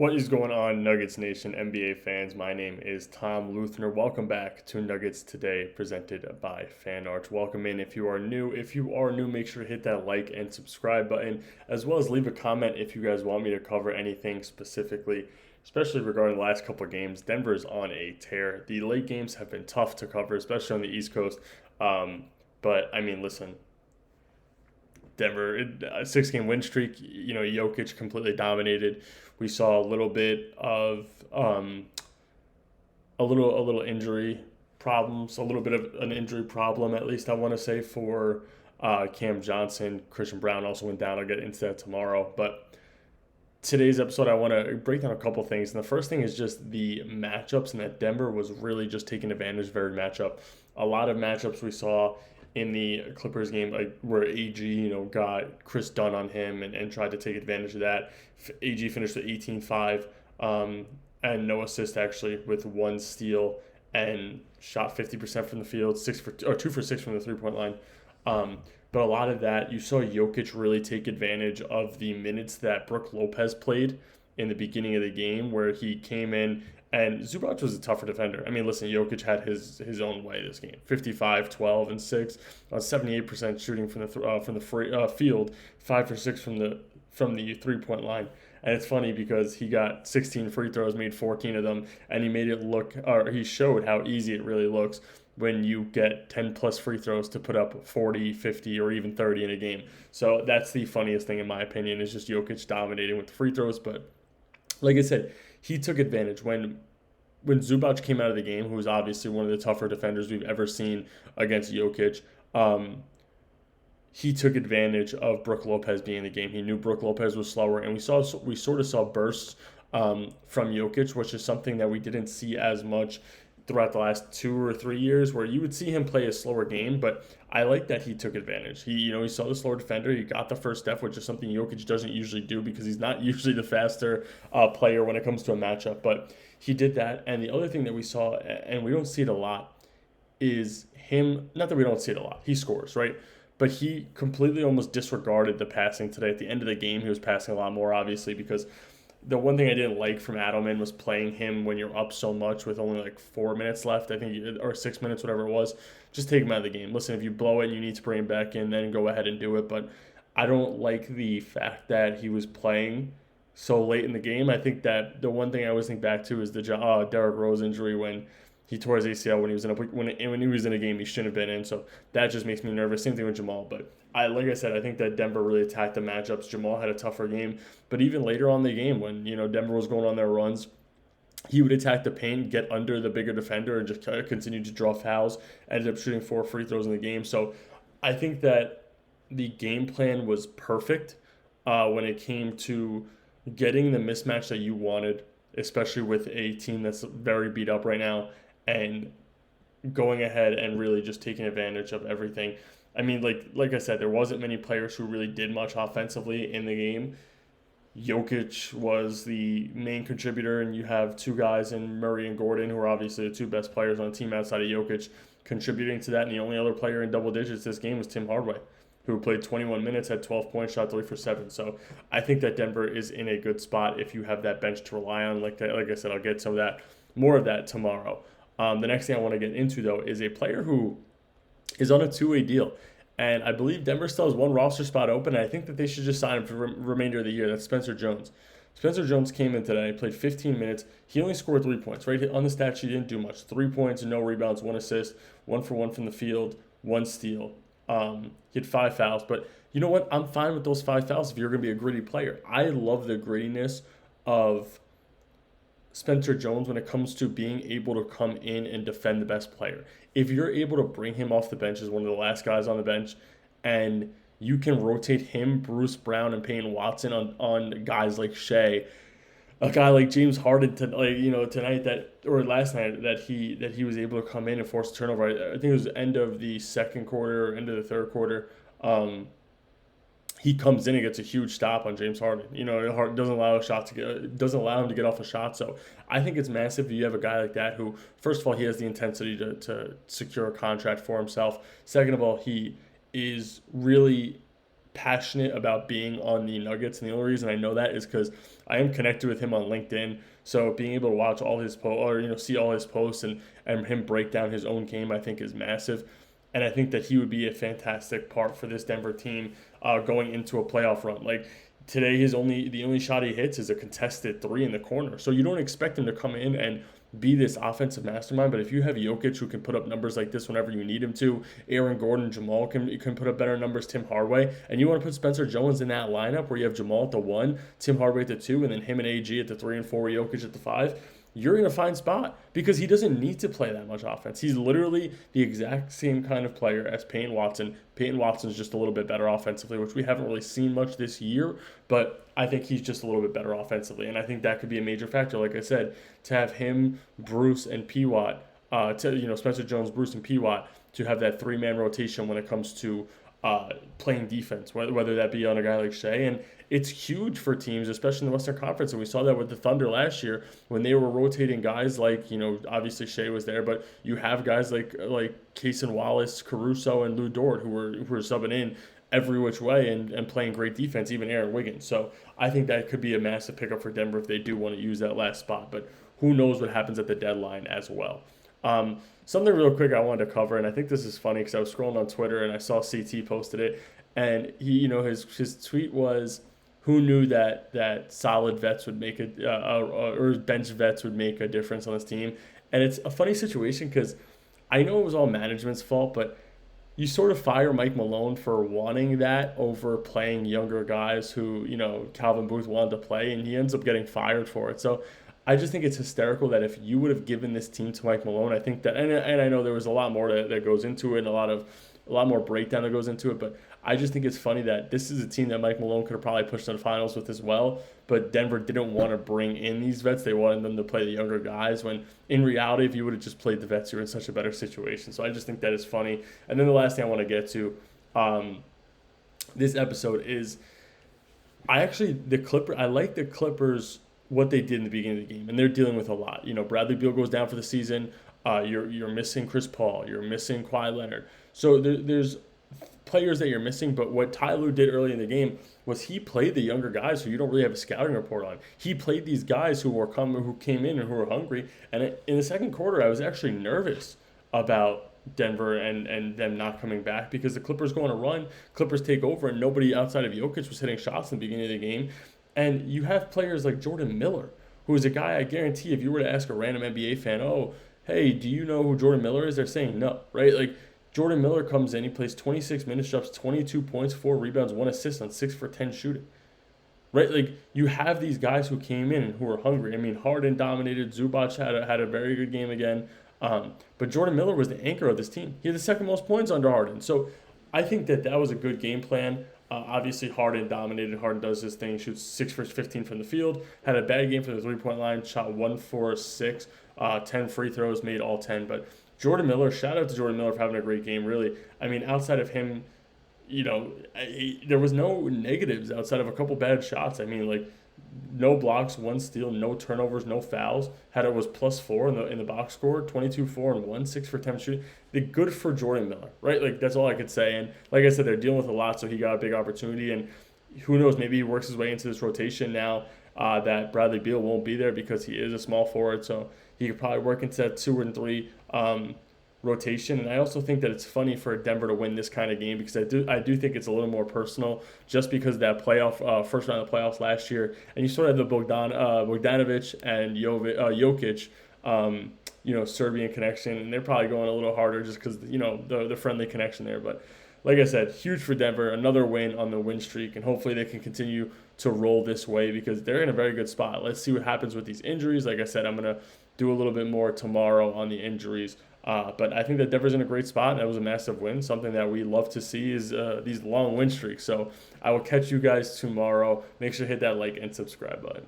What is going on, Nuggets Nation, NBA fans? My name is Tom Leuthner. Welcome back to Nuggets Today, presented by FanArch. Welcome in if you are new. If you are new, make sure to hit that like and subscribe button, as well as leave a comment if you guys want me to cover anything specifically, especially regarding the last couple of games. Denver's on a tear. The late games have been tough to cover, especially on the East Coast. But I mean, listen, Denver, a 6 game win streak. Jokic completely dominated. We saw a little bit of a little injury problems, a little bit of an injury problem, at least I want to say, for Cam Johnson. Christian Brown also went down. I'll get into that tomorrow. But today's episode, I want to break down a couple things. And the first thing is just the matchups, and that Denver was really just taking advantage of every matchup. A lot of matchups we saw in the Clippers game, like where AG, got Chris Dunn on him and tried to take advantage of that. AG finished with 18-5 and no assist, actually, with one steal, and shot 50% from the field, 2 for 6 from the 3-point line. But a lot of that, you saw Jokic really take advantage of the minutes that Brook Lopez played in the beginning of the game, where he came in, and Zubac was a tougher defender. I mean, listen, Jokic had his own way this game. 55, 12, and 6, 78% shooting from the field, 5 for 6 from the 3-point line. And it's funny because he got 16 free throws, made 14 of them, and he showed how easy it really looks when you get 10 plus free throws to put up 40, 50, or even 30 in a game. So that's the funniest thing, in my opinion, is just Jokic dominating with the free throws. But like I said, he took advantage when Zubac came out of the game, who was obviously one of the tougher defenders we've ever seen against Jokic. He took advantage of Brook Lopez being in the game. He knew Brook Lopez was slower, and we sort of saw bursts from Jokic, which is something that we didn't see as much throughout the last 2 or 3 years, where you would see him play a slower game. But I like that he took advantage. He saw the slower defender. He got the first step, which is something Jokic doesn't usually do because he's not usually the faster player when it comes to a matchup. But he did that. And the other thing that we saw, and we don't see it a lot, is him. Not that we don't see it a lot. He scores, right? But he completely almost disregarded the passing today. At the end of the game, he was passing a lot more, obviously, because the one thing I didn't like from Adelman was playing him when you're up so much with only like 4 minutes left, I think, or 6 minutes, whatever it was. Just take him out of the game. Listen, if you blow it and you need to bring him back in, then go ahead and do it. But I don't like the fact that he was playing so late in the game. I think that the one thing I always think back to is the Derrick Rose injury when he tore his ACL when he was in a game he shouldn't have been in. So that just makes me nervous. Same thing with Jamal. But like I said, I think that Denver really attacked the matchups. Jamal had a tougher game, but even later on in the game, when Denver was going on their runs, he would attack the paint, get under the bigger defender, and just continue to draw fouls. Ended up shooting 4 free throws in the game. So I think that the game plan was perfect when it came to getting the mismatch that you wanted, especially with a team that's very beat up right now, and going ahead and really just taking advantage of everything. I mean, like I said, there wasn't many players who really did much offensively in the game. Jokic was the main contributor, and you have two guys in Murray and Gordon, who are obviously the two best players on the team outside of Jokic, contributing to that. And the only other player in double digits this game was Tim Hardaway, who played 21 minutes, had 12 points, shot 3 for 7. So I think that Denver is in a good spot if you have that bench to rely on. Like I said, I'll get more of that tomorrow. The next thing I want to get into, though, is a player who is on a two-way deal. And I believe Denver still has one roster spot open, and I think that they should just sign him for the remainder of the year. That's Spencer Jones. Spencer Jones came in today, played 15 minutes. He only scored 3 points, right? On the stat sheet, he didn't do much. 3 points, no rebounds, 1 assist, 1 for 1 from the field, 1 steal. He had 5 fouls. But you know what? I'm fine with those 5 fouls if you're going to be a gritty player. I love the grittiness of Spencer Jones when it comes to being able to come in and defend the best player. If you're able to bring him off the bench as one of the last guys on the bench, and you can rotate him, Bruce Brown, and Peyton Watson on guys like Shea, a guy like James Harden tonight or last night that he was able to come in and force a turnover. I think it was the end of the second quarter, end of the third quarter. He comes in and gets a huge stop on James Harden. Harden doesn't allow him to get off a shot. So I think it's massive if you have a guy like that who, first of all, he has the intensity to secure a contract for himself. Second of all, he is really passionate about being on the Nuggets, and the only reason I know that is because I am connected with him on LinkedIn. So being able to watch all his or see all his posts and him break down his own game, I think is massive. And I think that he would be a fantastic part for this Denver team going into a playoff run. Like today, the only shot he hits is a contested three in the corner. So you don't expect him to come in and be this offensive mastermind. But if you have Jokic who can put up numbers like this whenever you need him to, Aaron Gordon, Jamal can put up better numbers, Tim Hardaway, and you want to put Spencer Jones in that lineup where you have Jamal at the 1, Tim Hardaway at the 2, and then him and AG at the 3 and 4, Jokic at the 5, you're in a fine spot because he doesn't need to play that much offense. He's literally the exact same kind of player as Peyton Watson. Peyton Watson's just a little bit better offensively, which we haven't really seen much this year, but I think he's just a little bit better offensively, and I think that could be a major factor. Like I said, to have him, Bruce, and P. Watt, Spencer Jones, Bruce, and P. Watt, to have that three-man rotation when it comes to playing defense, whether that be on a guy like Shea. And it's huge for teams, especially in the Western Conference. And we saw that with the Thunder last year when they were rotating guys like, obviously Shea was there, but you have guys like Cason Wallace, Caruso, and Lou Dort who were subbing in every which way and playing great defense, even Aaron Wiggins. So I think that could be a massive pickup for Denver if they do want to use that last spot. But who knows what happens at the deadline as well. Something real quick I wanted to cover, and I think this is funny because I was scrolling on Twitter and I saw CT posted it, and he, his tweet was, "Who knew that solid vets would make or bench vets would make a difference on this team?" And it's a funny situation because I know it was all management's fault, but you sort of fire Mike Malone for wanting that over playing younger guys who, Calvin Booth wanted to play, and he ends up getting fired for it. So I just think it's hysterical that if you would have given this team to Mike Malone, I think that, and I know there was a lot more that goes into it, and a lot more breakdown that goes into it, but I just think it's funny that this is a team that Mike Malone could have probably pushed to the finals with as well, but Denver didn't want to bring in these vets. They wanted them to play the younger guys, when in reality, if you would have just played the vets, you're in such a better situation. So I just think that is funny. And then the last thing I want to get to this episode is I like the Clippers, what they did in the beginning of the game, and they're dealing with a lot. Bradley Beal goes down for the season. You're missing Chris Paul. You're missing Kawhi Leonard. So there's players that you're missing. But what Ty Lue did early in the game was he played the younger guys who you don't really have a scouting report on. He played these guys who came in and who were hungry. And in the second quarter, I was actually nervous about Denver and them not coming back because the Clippers go on a run. Clippers take over, and nobody outside of Jokic was hitting shots in the beginning of the game. And you have players like Jordan Miller, who is a guy I guarantee if you were to ask a random NBA fan, oh, hey, do you know who Jordan Miller is? They're saying no, right? Like, Jordan Miller comes in, he plays 26 minutes, drops 22 points, 4 rebounds, 1 assist on 6 for 10 shooting, right? Like, you have these guys who came in and who are hungry. I mean, Harden dominated. Zubac had a very good game again. But Jordan Miller was the anchor of this team. He had the second most points under Harden. So I think that was a good game plan. Obviously, Harden dominated. Harden does his thing, shoots 6 for 15 from the field. Had a bad game from the three-point line, shot 1 for 6, 10 free throws, made all 10. But Jordan Miller, shout out to Jordan Miller for having a great game, really. I mean, outside of him, there was no negatives outside of a couple bad shots. I mean, like, no blocks, 1 steal, no turnovers, no fouls. Was +4 in the box score, 22, 4, and 1, 6 for 10 shooting. Good for Jordan Miller, right? Like, that's all I could say. And like I said, they're dealing with a lot, so he got a big opportunity. And who knows, maybe he works his way into this rotation now that Bradley Beal won't be there because he is a small forward. So he could probably work into that 2 and 3 rotation. And I also think that it's funny for Denver to win this kind of game because I do think it's a little more personal just because of that first round of the playoffs last year, and you sort of have the Bogdanovic and Jokic Serbian connection, and they're probably going a little harder just because the friendly connection there. But like I said, huge for Denver, another win on the win streak, and hopefully they can continue to roll this way because they're in a very good spot. Let's see what happens with these injuries. Like I said, I'm going to do a little bit more tomorrow on the injuries. But I think that Denver's in a great spot. That was a massive win. Something that we love to see is these long win streaks. So I will catch you guys tomorrow. Make sure to hit that like and subscribe button.